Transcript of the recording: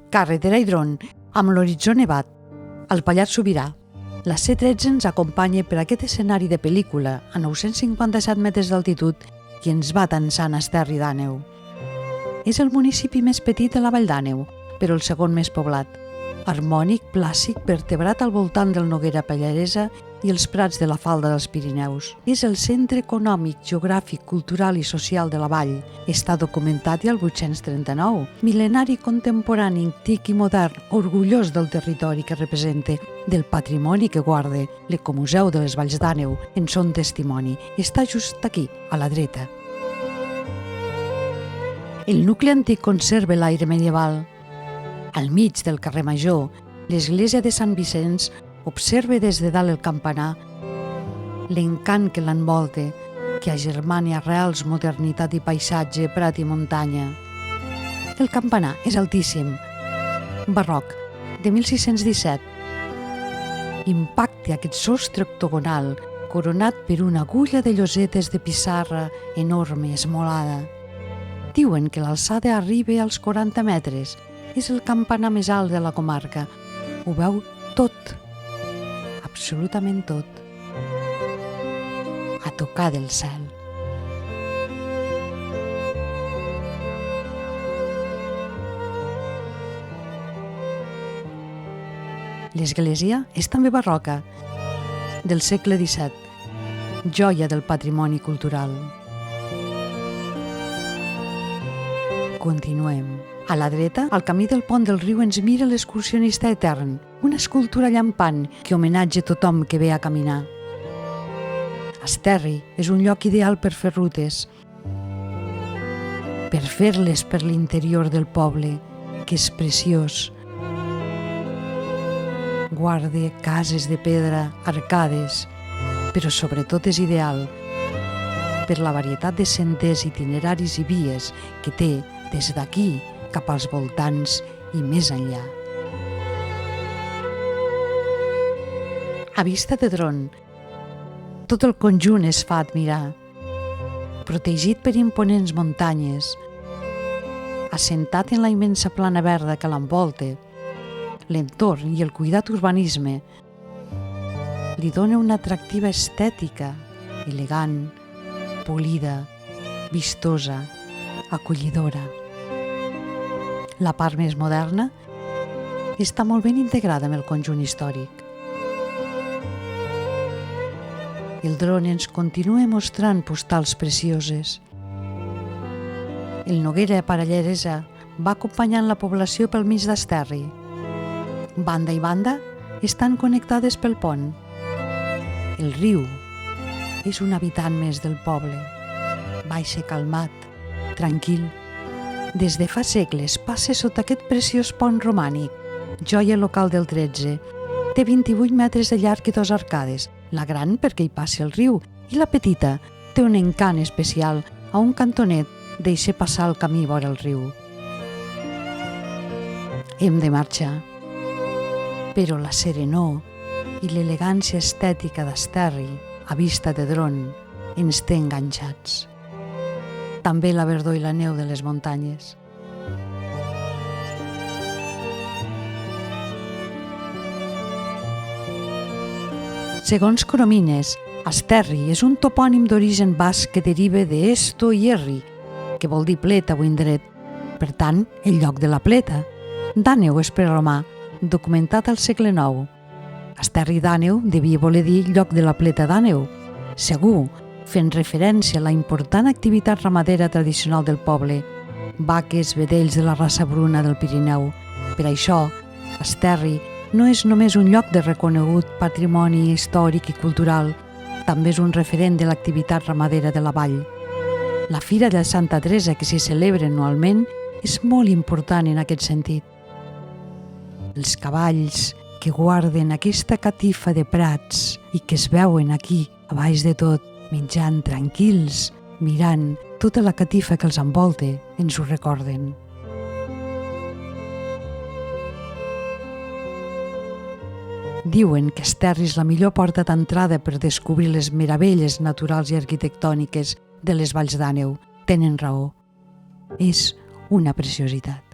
Carretera i dron, amb l'horitzó nevat, al Pallars Sobirà. La C13 ens acompanya per aquest escenari de pel·lícula a 957 metres d'altitud i ens va tensant a Esterri d'Àneu. És el municipi més petit de la Vall d'Àneu, però el segon més poblat. Harmònic, plàcid, vertebrat al voltant del Noguera Pallaresa i els prats de la falda dels Pirineus. És el centre econòmic, geogràfic, cultural i social de la vall. Està documentat i al 839. Mil·lenari, contemporani, antic i modern, orgullós del territori que representa, del patrimoni que guarda. L'Ecomuseu de les Valls d'Àneu en són testimoni. Està just aquí, a la dreta. El nucli antic conserva l'aire medieval. Al mig del carrer Major, l'església de Sant Vicenç observa des de dalt el campanar l'encant que l'envolta, que agermana arrels, modernitat i paisatge, prat i muntanya. El campanar és altíssim, barroc, de 1617. Impacta aquest sostre octogonal, coronat per una agulla de llosetes de pissarra enorme, esmolada. Diuen que l'alçada arriba als 40 metres. És el campanar més alt de la comarca. Ho veu tot, absolutament tot, a tocar del cel. L'església és també barroca, del segle XVII, joia del patrimoni cultural. Continuem. A la dreta, al camí del pont del riu ens mira l'excursionista etern, una escultura llampant que homenatja tothom que ve a caminar. Esterri és un lloc ideal per fer rutes, per fer-les per l'interior del poble, que és preciós. Guarda cases de pedra, arcades, però sobretot és ideal per la varietat de senders, itineraris i vies que té des d'aquí cap als voltants i més enllà. A vista de dron, tot el conjunt es fa admirar, protegit per imponents muntanyes, assentat en la immensa plana verda que l'envolta. L'entorn i el cuidat urbanisme li dona una atractiva estètica, elegant, polida, vistosa, acollidora. La part més moderna està molt ben integrada amb el conjunt històric. El dron ens continua mostrant postals precioses. El Noguera Pallaresa va acompanyant la població pel mig d'Esterri. Banda i banda estan connectades pel pont. El riu és un habitant més del poble. Baixa calmat, tranquil. Des de fa segles passa sota aquest preciós pont romànic, joia local del 13. Té 28 metres de llarg i 2 arcades, la gran perquè hi passa el riu i la petita té un encant especial. A un cantonet deixa passar el camí vora el riu. Hem de marxar, però la serenor i l'elegància estètica d'Esterri, a vista de dron, ens té enganxats. També la verdor i la neu de les muntanyes. Segons Coromines, Esterri és un topònim d'origen basc que deriva d'esto i erri, que vol dir pleta o indret. Per tant, el lloc de la pleta. D'Àneu és preromà, documentat al segle IX. Esterri d'Àneu devia voler dir lloc de la pleta d'Àneu. Segur, fent referència a la important activitat ramadera tradicional del poble, vaques, vedells de la raça bruna del Pirineu. Per això, Esterri no és només un lloc de reconegut patrimoni històric i cultural, també és un referent de l'activitat ramadera de la vall. La Fira de Santa Teresa, que s'hi celebra anualment, és molt important en aquest sentit. Els cavalls que guarden aquesta catifa de prats i que es veuen aquí, a baix de tot, menjant tranquils, mirant tota la catifa que els envolta, ens ho recorden. Diuen que Esterri és la millor porta d'entrada per descobrir les meravelles naturals i arquitectòniques de les Valls d'Àneu. Tenen raó. És una preciositat.